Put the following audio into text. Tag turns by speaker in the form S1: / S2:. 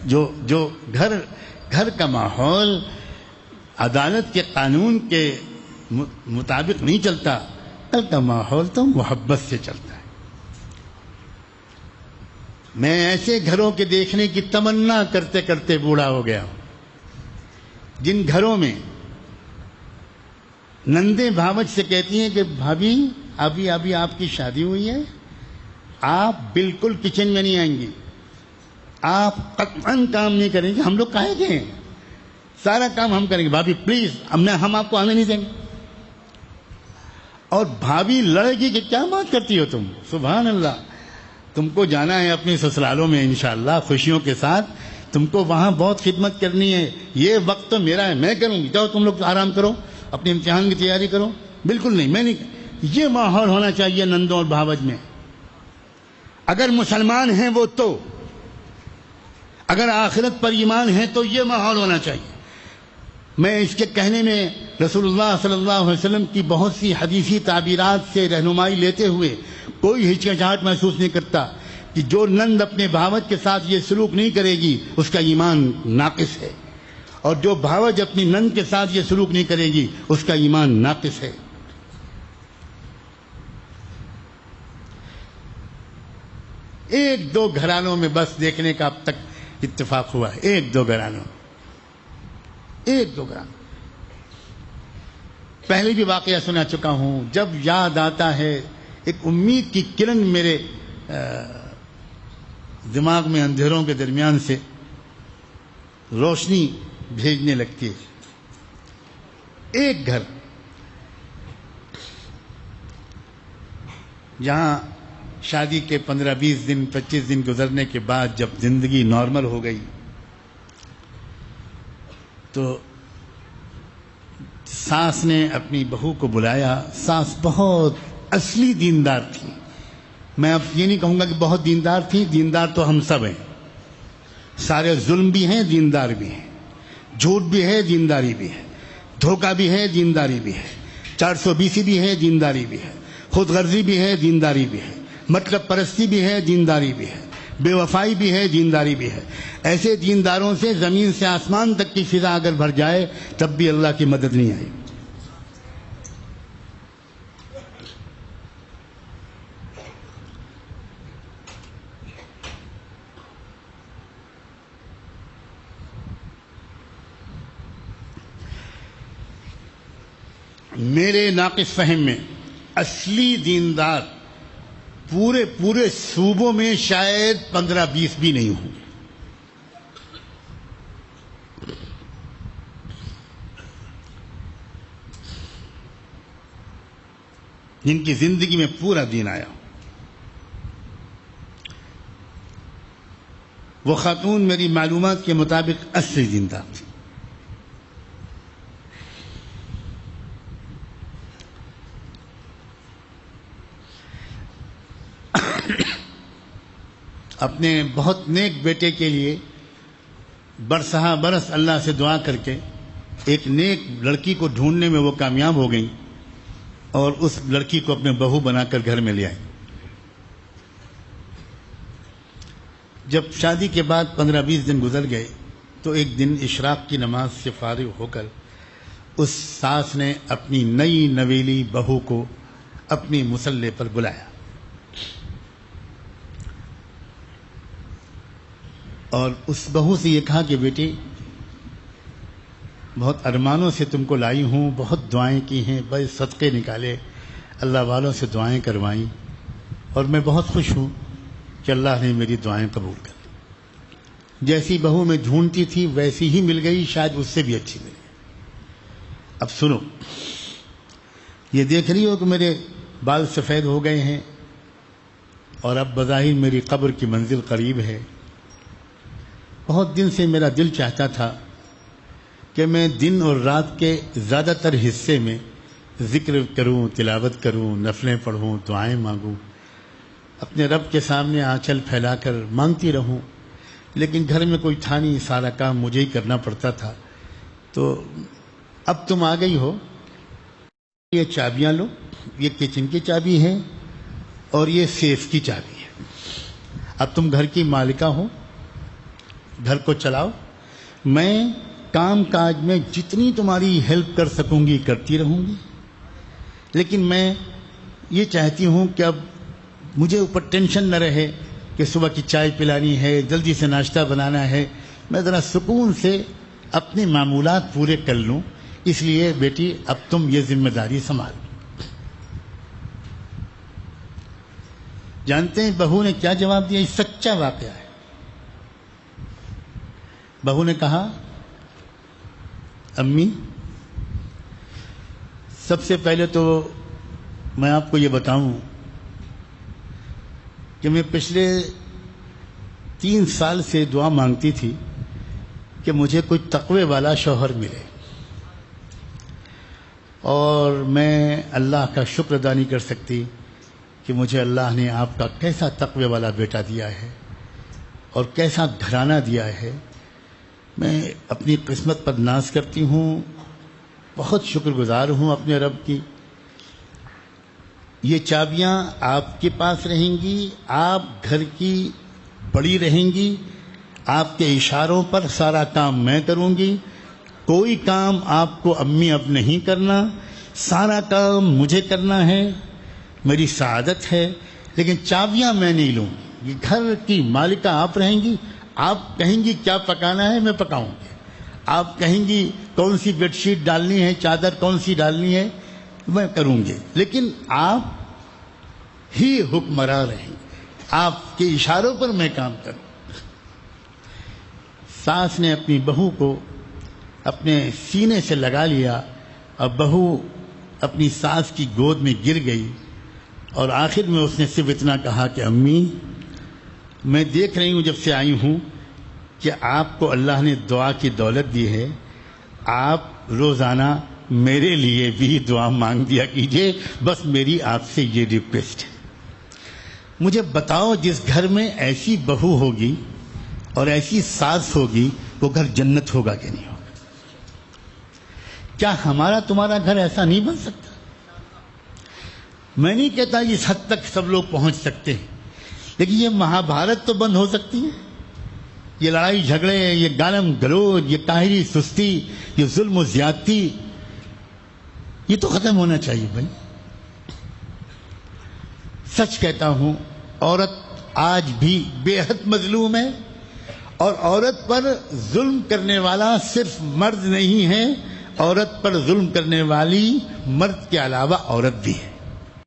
S1: جو گھر کا ماحول عدالت کے قانون کے مطابق نہیں چلتا، گھر کا ماحول تو محبت سے چلتا ہے۔ میں ایسے گھروں کے دیکھنے کی تمنا کرتے کرتے بوڑھا ہو گیا ہوں، جن گھروں میں نندیں بھاوج سے کہتی ہیں کہ بھابھی ابھی آپ کی شادی ہوئی ہے، آپ بالکل کچن میں نہیں آئیں گی، آپ قطعاً کام نہیں کریں گے، ہم لوگ کہے گے سارا کام ہم کریں گے، بھابھی پلیز ہم آپ کو آنے نہیں دیں گے۔ اور بھابھی لڑے گی کہ کیا بات کرتی ہو تم، سبحان اللہ، تم کو جانا ہے اپنے سسرالوں میں انشاءاللہ خوشیوں کے ساتھ، تم کو وہاں بہت خدمت کرنی ہے، یہ وقت تو میرا ہے، میں کروں گی، جاؤ تم لوگ آرام کرو، اپنے امتحان کی تیاری کرو۔ بالکل نہیں، میں نہیں، یہ ماحول ہونا چاہیے نندوں اور بھاوج میں۔ اگر مسلمان ہیں وہ تو، اگر آخرت پر ایمان ہے تو یہ ماحول ہونا چاہیے۔ میں اس کے کہنے میں رسول اللہ صلی اللہ علیہ وسلم کی بہت سی حدیثی تعبیرات سے رہنمائی لیتے ہوئے کوئی ہچکچاہٹ محسوس نہیں کرتا کہ جو نند اپنے بھاوج کے ساتھ یہ سلوک نہیں کرے گی اس کا ایمان ناقص ہے، اور جو بھاوج اپنی نند کے ساتھ یہ سلوک نہیں کرے گی اس کا ایمان ناقص ہے۔ ایک دو گھرانوں میں بس دیکھنے کا اب تک اتفاق ہوا ہے، ایک دو گھرانوں، پہلے بھی واقعہ سنا چکا ہوں۔ جب یاد آتا ہے ایک امید کی کرن میرے دماغ میں اندھیروں کے درمیان سے روشنی بھیجنے لگتی ہے۔ ایک گھر جہاں شادی کے 15-20 دن 25 دن گزرنے کے بعد جب زندگی نارمل ہو گئی تو ساس نے اپنی بہو کو بلایا۔ ساس بہت اصلی دیندار تھی، میں اب یہ نہیں کہوں گا کہ بہت دیندار تھی، دیندار تو ہم سب ہیں، سارے ظلم بھی ہیں دیندار بھی ہیں، جھوٹ بھی ہے دینداری بھی ہے، دھوکہ بھی ہے دینداری بھی ہے، 420 بھی ہے دینداری بھی ہے، خود غرضی بھی ہے دینداری بھی ہے، مطلب پرستی بھی ہے دینداری بھی ہے، بے وفائی بھی ہے دینداری بھی ہے۔ ایسے دینداروں سے زمین سے آسمان تک کی فضا اگر بھر جائے تب بھی اللہ کی مدد نہیں آئی۔ میرے ناقص فہم میں اصلی دیندار پورے صوبوں میں شاید 15-20 بھی نہیں ہوں، جن کی زندگی میں پورا دین آیا۔ وہ خاتون میری معلومات کے مطابق اصلی دیندار تھی۔ اپنے بہت نیک بیٹے کے لیے برسہ برس اللہ سے دعا کر کے ایک نیک لڑکی کو ڈھونڈنے میں وہ کامیاب ہو گئیں اور اس لڑکی کو اپنے بہو بنا کر گھر میں لے آئیں۔ جب شادی کے بعد 15-20 دن گزر گئے تو ایک دن اشراق کی نماز سے فارغ ہو کر اس ساس نے اپنی نئی نویلی بہو کو اپنی مصلی پر بلایا اور اس بہو سے یہ کہا کہ بیٹی بہت ارمانوں سے تم کو لائی ہوں، بہت دعائیں کی ہیں، بڑے صدقے نکالے، اللہ والوں سے دعائیں کروائیں، اور میں بہت خوش ہوں کہ اللہ نے میری دعائیں قبول کر لی۔ جیسی بہو میں ڈھونڈتی تھی ویسی ہی مل گئی، شاید اس سے بھی اچھی ملی۔ اب سنو، یہ دیکھ رہی ہو کہ میرے بال سفید ہو گئے ہیں اور اب بظاہر میری قبر کی منزل قریب ہے۔ بہت دن سے میرا دل چاہتا تھا کہ میں دن اور رات کے زیادہ تر حصے میں ذکر کروں، تلاوت کروں، نفلیں پڑھوں، دعائیں مانگوں، اپنے رب کے سامنے آنچل پھیلا کر مانگتی رہوں، لیکن گھر میں کوئی تھا نہیں، سارا کام مجھے ہی کرنا پڑتا تھا۔ تو اب تم آ گئی ہو، یہ چابیاں لو، یہ کچن کی چابی ہے اور یہ سیف کی چابی ہے۔ اب تم گھر کی مالکہ ہو گھر کو چلاؤ، میں کام کاج میں جتنی تمہاری ہیلپ کر سکوں گی کرتی رہوں گی، لیکن میں یہ چاہتی ہوں کہ اب مجھے اوپر ٹینشن نہ رہے کہ صبح کی چائے پلانی ہے، جلدی سے ناشتہ بنانا ہے، میں ذرا سکون سے اپنے معمولات پورے کر لوں، اس لیے بیٹی اب تم یہ ذمہ داری سنبھال۔ جانتے ہیں بہو نے کیا جواب دیا؟ یہ سچا واقعہ ہے۔ بہو نے کہا، امی سب سے پہلے تو میں آپ کو یہ بتاؤں کہ میں پچھلے 3 سال سے دعا مانگتی تھی کہ مجھے کوئی تقوی والا شوہر ملے، اور میں اللہ کا شکر ادا نہیں کر سکتی کہ مجھے اللہ نے آپ کا کیسا تقوی والا بیٹا دیا ہے اور کیسا گھرانہ دیا ہے۔ میں اپنی قسمت پر ناز کرتی ہوں، بہت شکر گزار ہوں اپنے رب کی۔ یہ چابیاں آپ کے پاس رہیں گی، آپ گھر کی بڑی رہیں گی، آپ کے اشاروں پر سارا کام میں کروں گی، کوئی کام آپ کو امی اب نہیں کرنا، سارا کام مجھے کرنا ہے، میری سعادت ہے، لیکن چابیاں میں نہیں لوں گی۔ یہ گھر کی مالکہ آپ رہیں گی، آپ کہیں گی کیا پکانا ہے میں پکاؤں گی، آپ کہیں گی کون سی بیڈ شیٹ ڈالنی ہے، چادر کون سی ڈالنی ہے میں کروں گی، لیکن آپ ہی حکمراں رہیں گے، آپ کے اشاروں پر میں کام کروں۔ ساس نے اپنی بہو کو اپنے سینے سے لگا لیا اور بہو اپنی ساس کی گود میں گر گئی، اور آخر میں اس نے صرف اتنا کہا کہ امی میں دیکھ رہی ہوں جب سے آئی ہوں کہ آپ کو اللہ نے دعا کی دولت دی ہے، آپ روزانہ میرے لیے بھی دعا مانگ دیا کیجئے، بس میری آپ سے یہ ریکویسٹ ہے۔ مجھے بتاؤ جس گھر میں ایسی بہو ہوگی اور ایسی ساس ہوگی وہ گھر جنت ہوگا کہ نہیں ہوگا؟ کیا ہمارا تمہارا گھر ایسا نہیں بن سکتا؟ میں نہیں کہتا اس حد تک سب لوگ پہنچ سکتے ہیں، لیکن یہ مہابھارت تو بند ہو سکتی ہے، یہ لڑائی جھگڑے، یہ گالم گلوچ، یہ قاہری سستی، یہ ظلم و زیادتی، یہ تو ختم ہونا چاہیے بھائی۔ سچ کہتا ہوں عورت آج بھی بے حد مظلوم ہے، اور عورت پر ظلم کرنے والا صرف مرد نہیں ہے، عورت پر ظلم کرنے والی مرد کے علاوہ عورت بھی ہے۔